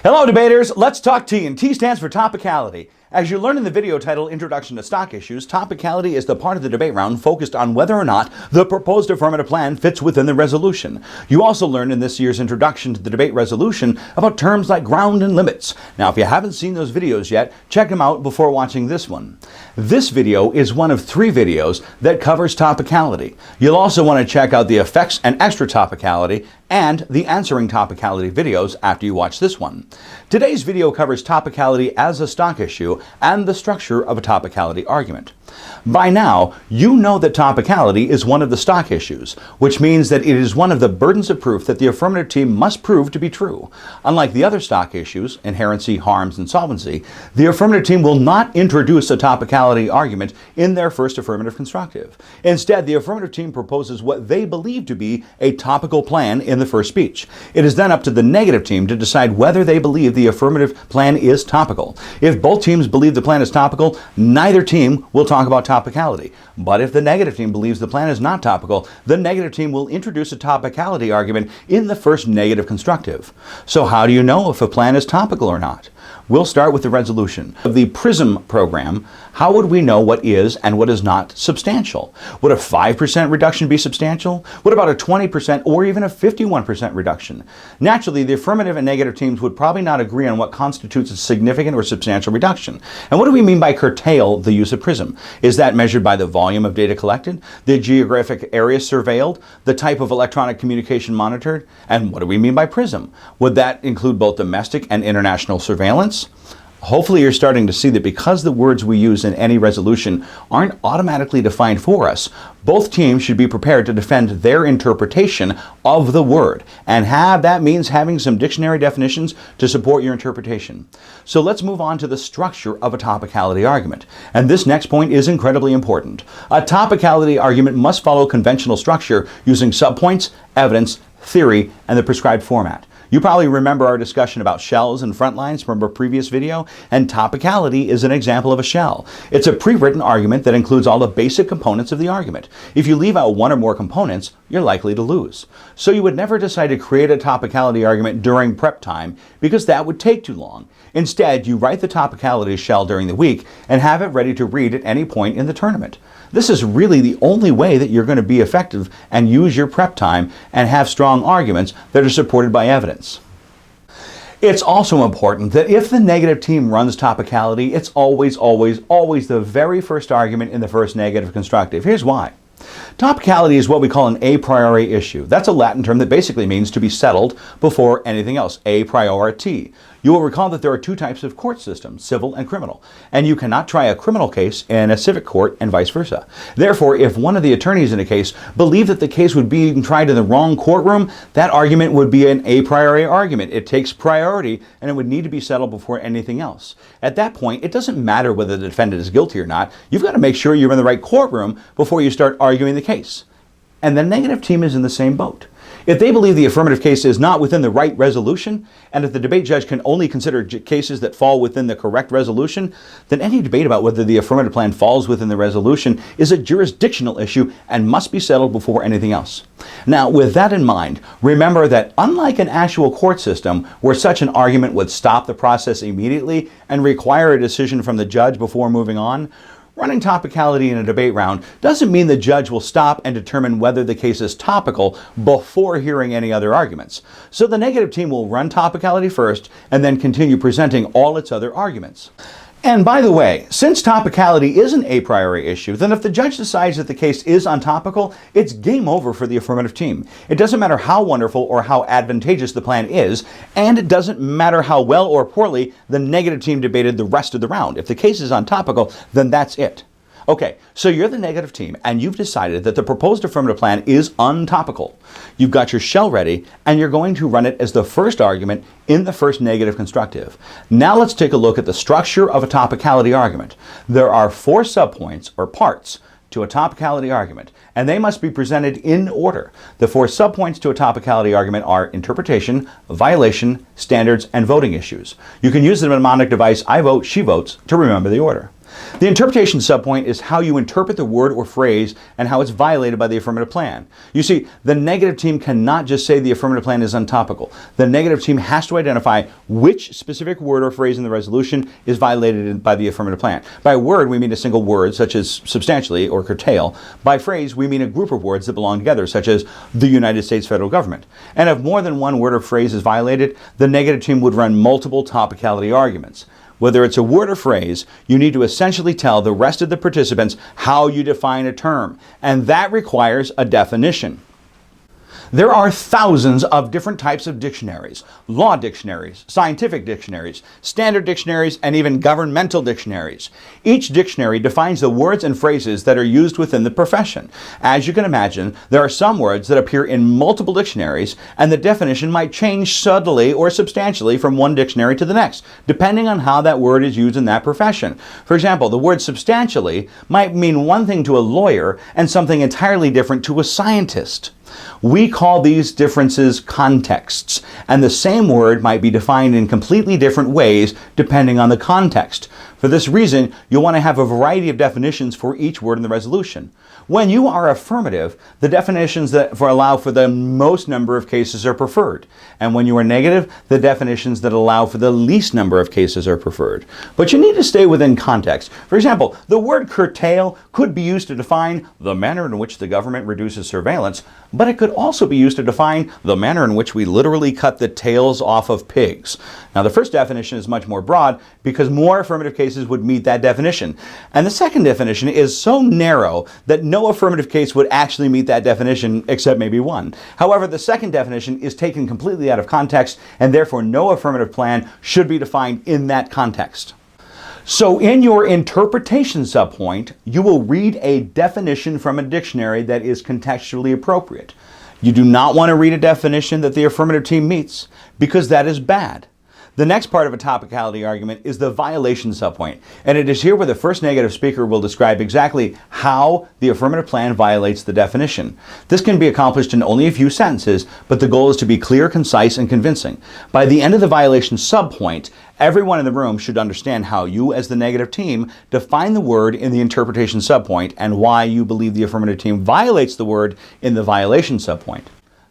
Hello debaters, let's talk T, and T stands for Topicality. As you learn in the video titled Introduction to Stock Issues, Topicality is the part of the debate round focused on whether or not the proposed affirmative plan fits within the resolution. You also learn in this year's Introduction to the Debate Resolution about terms like ground and limits. Now, if you haven't seen those videos yet, check them out before watching this one. This video is one of 3 videos that covers Topicality. You'll also want to check out the effects and extra Topicality and the answering Topicality videos after you watch this one. Today's video covers Topicality as a stock issue and the structure of a Topicality argument. By now, you know that Topicality is one of the stock issues, which means that it is one of the burdens of proof that the affirmative team must prove to be true. Unlike the other stock issues, inherency, harms, and solvency, the affirmative team will not introduce a Topicality argument in their first affirmative constructive. Instead, the affirmative team proposes what they believe to be a topical plan in the first speech. It is then up to the negative team to decide whether they believe the affirmative plan is topical. If both teams believe the plan is topical, neither team will talk about Topicality. But if the negative team believes the plan is not topical, the negative team will introduce a Topicality argument in the first negative constructive. So how do you know if a plan is topical or not? We'll start with the resolution. Of the PRISM program, how would we know what is and what is not substantial? Would a 5% reduction be substantial? What about a 20% or even a 51% reduction? Naturally, the affirmative and negative teams would probably not agree on what constitutes a significant or substantial reduction. And what do we mean by curtail the use of PRISM? Is that measured by the volume of data collected, the geographic area surveilled, the type of electronic communication monitored? And what do we mean by PRISM? Would that include both domestic and international surveillance? Hopefully you're starting to see that because the words we use in any resolution aren't automatically defined for us, both teams should be prepared to defend their interpretation of the word, and that means having some dictionary definitions to support your interpretation. So let's move on to the structure of a Topicality argument. And this next point is incredibly important. A Topicality argument must follow conventional structure using subpoints, evidence, theory, and the prescribed format. You probably remember our discussion about shells and front lines from a previous video, and Topicality is an example of a shell. It's a pre-written argument that includes all the basic components of the argument. If you leave out one or more components, you're likely to lose. So you would never decide to create a Topicality argument during prep time because that would take too long. Instead, you write the Topicality shell during the week and have it ready to read at any point in the tournament. This is really the only way that you're going to be effective and use your prep time and have strong arguments that are supported by evidence. It's also important that if the negative team runs Topicality, it's always the very first argument in the first negative constructive. Here's why. Topicality is what we call an a priori issue. That's a Latin term that basically means to be settled before anything else, a priori. You will recall that there are 2 types of court systems, civil and criminal, and you cannot try a criminal case in a civic court and vice versa. Therefore, if one of the attorneys in a case believed that the case would be tried in the wrong courtroom, that argument would be an a priori argument. It takes priority and it would need to be settled before anything else. At that point, it doesn't matter whether the defendant is guilty or not. You've got to make sure you're in the right courtroom before you start arguing the case. And the negative team is in the same boat. If they believe the affirmative case is not within the right resolution, and if the debate judge can only consider cases that fall within the correct resolution, then any debate about whether the affirmative plan falls within the resolution is a jurisdictional issue and must be settled before anything else. Now, with that in mind, remember that unlike an actual court system where such an argument would stop the process immediately and require a decision from the judge before moving on, running Topicality in a debate round doesn't mean the judge will stop and determine whether the case is topical before hearing any other arguments. So the negative team will run Topicality first and then continue presenting all its other arguments. And by the way, since Topicality is an a priori issue, then if the judge decides that the case is untopical, it's game over for the affirmative team. It doesn't matter how wonderful or how advantageous the plan is, and it doesn't matter how well or poorly the negative team debated the rest of the round. If the case is untopical, then that's it. Okay, so you're the negative team and you've decided that the proposed affirmative plan is untopical. You've got your shell ready and you're going to run it as the first argument in the first negative constructive. Now let's take a look at the structure of a Topicality argument. There are 4 subpoints or parts to a Topicality argument, and they must be presented in order. The 4 subpoints to a Topicality argument are interpretation, violation, standards, and voting issues. You can use the mnemonic device I vote, she votes to remember the order. The interpretation subpoint is how you interpret the word or phrase and how it's violated by the affirmative plan. You see, the negative team cannot just say the affirmative plan is untopical. The negative team has to identify which specific word or phrase in the resolution is violated by the affirmative plan. By word, we mean a single word, such as substantially or curtail. By phrase, we mean a group of words that belong together, such as the United States federal government. And if more than one word or phrase is violated, the negative team would run multiple topicality arguments. Whether it's a word or phrase, you need to essentially tell the rest of the participants how you define a term, and that requires a definition. There are thousands of different types of dictionaries: law dictionaries, scientific dictionaries, standard dictionaries, and even governmental dictionaries. Each dictionary defines the words and phrases that are used within the profession. As you can imagine, there are some words that appear in multiple dictionaries, and the definition might change subtly or substantially from one dictionary to the next, depending on how that word is used in that profession. For example, the word substantially might mean one thing to a lawyer and something entirely different to a scientist. We call these differences contexts, and the same word might be defined in completely different ways depending on the context. For this reason, you'll want to have a variety of definitions for each word in the resolution. When you are affirmative, the definitions that allow for the most number of cases are preferred. And when you are negative, the definitions that allow for the least number of cases are preferred. But you need to stay within context. For example, the word curtail could be used to define the manner in which the government reduces surveillance, but it could also be used to define the manner in which we literally cut the tails off of pigs. Now, the first definition is much more broad because more affirmative cases would meet that definition. And the second definition is so narrow that no affirmative case would actually meet that definition except maybe one. However, the second definition is taken completely out of context, and therefore no affirmative plan should be defined in that context. So in your interpretation subpoint, you will read a definition from a dictionary that is contextually appropriate. You do not want to read a definition that the affirmative team meets, because that is bad. The next part of a topicality argument is the violation subpoint, and it is here where the first negative speaker will describe exactly how the affirmative plan violates the definition. This can be accomplished in only a few sentences, but the goal is to be clear, concise, and convincing. By the end of the violation subpoint, everyone in the room should understand how you, as the negative team, define the word in the interpretation subpoint and why you believe the affirmative team violates the word in the violation subpoint.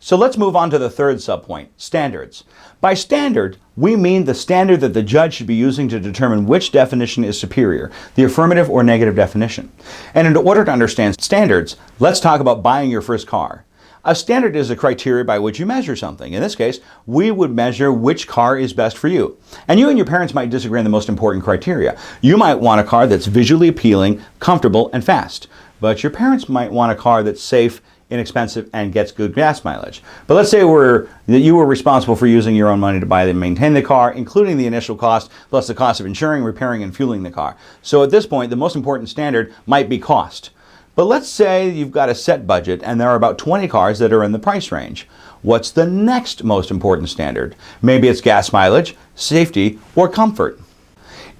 So let's move on to the third subpoint, standards. By standard, we mean the standard that the judge should be using to determine which definition is superior, the affirmative or negative definition. And in order to understand standards, let's talk about buying your first car. A standard is a criteria by which you measure something. In this case, we would measure which car is best for you. And you and your parents might disagree on the most important criteria. You might want a car that's visually appealing, comfortable, and fast. But your parents might want a car that's safe, inexpensive, and gets good gas mileage. But let's say that you were responsible for using your own money to buy and maintain the car, including the initial cost, plus the cost of insuring, repairing, and fueling the car. So at this point, the most important standard might be cost. But let's say you've got a set budget and there are about 20 cars that are in the price range. What's the next most important standard? Maybe it's gas mileage, safety, or comfort.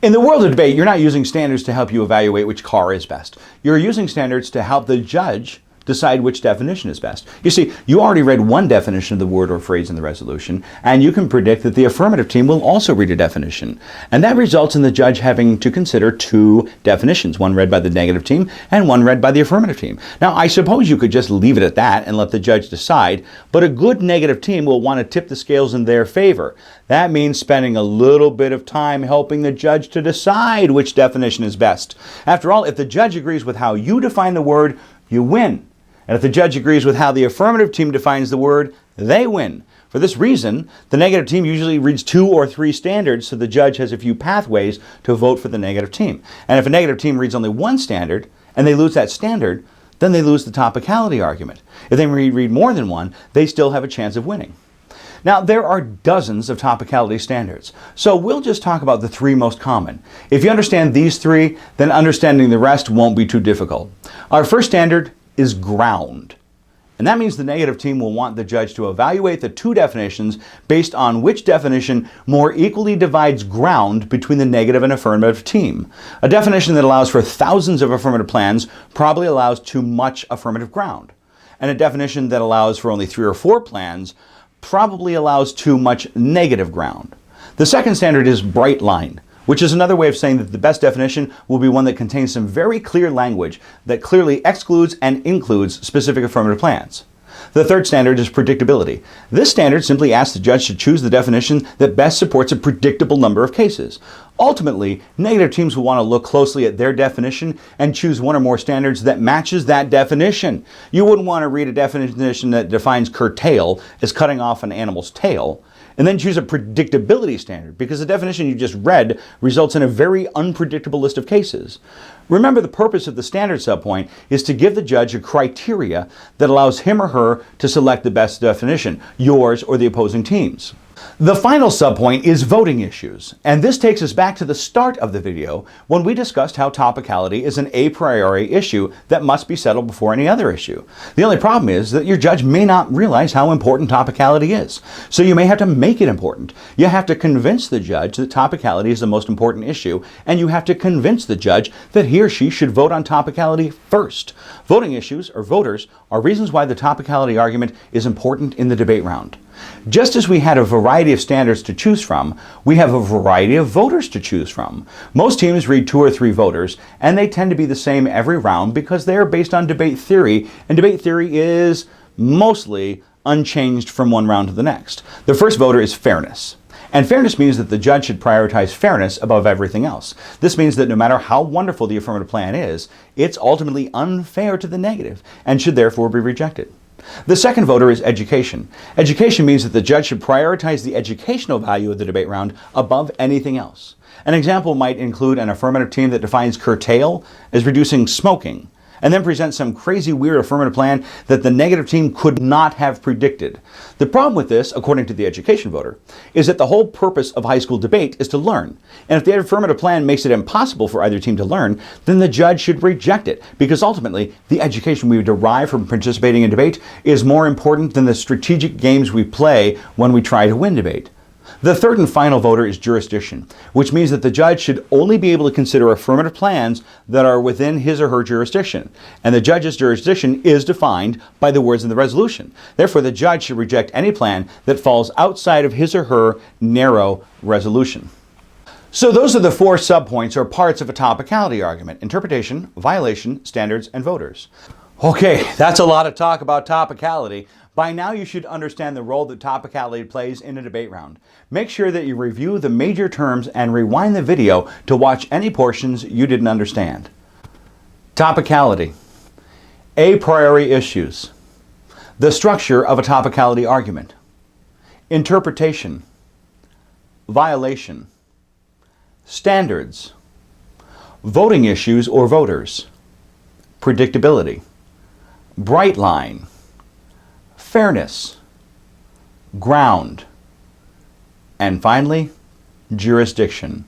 In the world of debate, you're not using standards to help you evaluate which car is best. You're using standards to help the judge decide which definition is best. You see, you already read one definition of the word or phrase in the resolution, and you can predict that the affirmative team will also read a definition. And that results in the judge having to consider two definitions, one read by the negative team and one read by the affirmative team. Now, I suppose you could just leave it at that and let the judge decide, but a good negative team will want to tip the scales in their favor. That means spending a little bit of time helping the judge to decide which definition is best. After all, if the judge agrees with how you define the word, you win. And if the judge agrees with how the affirmative team defines the word, they win. For this reason, the negative team usually reads 2 or 3 standards, so the judge has a few pathways to vote for the negative team. And if a negative team reads only one standard, and they lose that standard, then they lose the topicality argument. If they read more than one, they still have a chance of winning. Now, there are dozens of topicality standards, so we'll just talk about the 3 most common. If you understand these 3, then understanding the rest won't be too difficult. Our first standard is ground. And that means the negative team will want the judge to evaluate the 2 definitions based on which definition more equally divides ground between the negative and affirmative team. A definition that allows for thousands of affirmative plans probably allows too much affirmative ground. And a definition that allows for only 3 or 4 plans probably allows too much negative ground. The second standard is bright line. which is another way of saying that the best definition will be one that contains some very clear language that clearly excludes and includes specific affirmative plans. The third standard is predictability. This standard simply asks the judge to choose the definition that best supports a predictable number of cases. Ultimately, negative teams will want to look closely at their definition and choose one or more standards that matches that definition. You wouldn't want to read a definition that defines curtail as cutting off an animal's tail, and then choose a predictability standard, because the definition you just read results in a very unpredictable list of cases. Remember, the purpose of the standard subpoint is to give the judge a criteria that allows him or her to select the best definition, yours or the opposing team's. The final subpoint is voting issues, and this takes us back to the start of the video when we discussed how topicality is an a priori issue that must be settled before any other issue. The only problem is that your judge may not realize how important topicality is, so you may have to make it important. You have to convince the judge that topicality is the most important issue, and you have to convince the judge that he or she should vote on topicality first. Voting issues, or voters, are reasons why the topicality argument is important in the debate round. Just as we had a variety of standards to choose from, we have a variety of voters to choose from. Most teams read 2 or 3 voters, and they tend to be the same every round because they are based on debate theory, and debate theory is mostly unchanged from one round to the next. The first voter is fairness. And fairness means that the judge should prioritize fairness above everything else. This means that no matter how wonderful the affirmative plan is, it's ultimately unfair to the negative and should therefore be rejected. The second voter is education. Education means that the judge should prioritize the educational value of the debate round above anything else. An example might include an affirmative team that defines curtail as reducing smoking, and then presents some crazy weird affirmative plan that the negative team could not have predicted. The problem with this, according to the education voter, is that the whole purpose of high school debate is to learn. And if the affirmative plan makes it impossible for either team to learn, then the judge should reject it, because ultimately the education we derive from participating in debate is more important than the strategic games we play when we try to win debate. The third and final voter is jurisdiction, which means that the judge should only be able to consider affirmative plans that are within his or her jurisdiction. And the judge's jurisdiction is defined by the words in the resolution. Therefore, the judge should reject any plan that falls outside of his or her narrow resolution. So those are the 4 subpoints or parts of a topicality argument: interpretation, violation, standards, and voters. Okay, that's a lot of talk about topicality. By now you should understand the role that topicality plays in a debate round. Make sure that you review the major terms and rewind the video to watch any portions you didn't understand. Topicality. A priori issues. The structure of a topicality argument. Interpretation. Violation. Standards. Voting issues or voters. Predictability. Bright line. Fairness, ground, and finally, jurisdiction.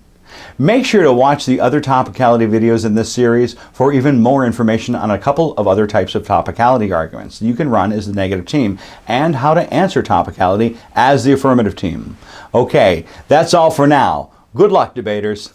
Make sure to watch the other topicality videos in this series for even more information on a couple of other types of topicality arguments you can run as the negative team and how to answer topicality as the affirmative team. Okay, that's all for now. Good luck, debaters.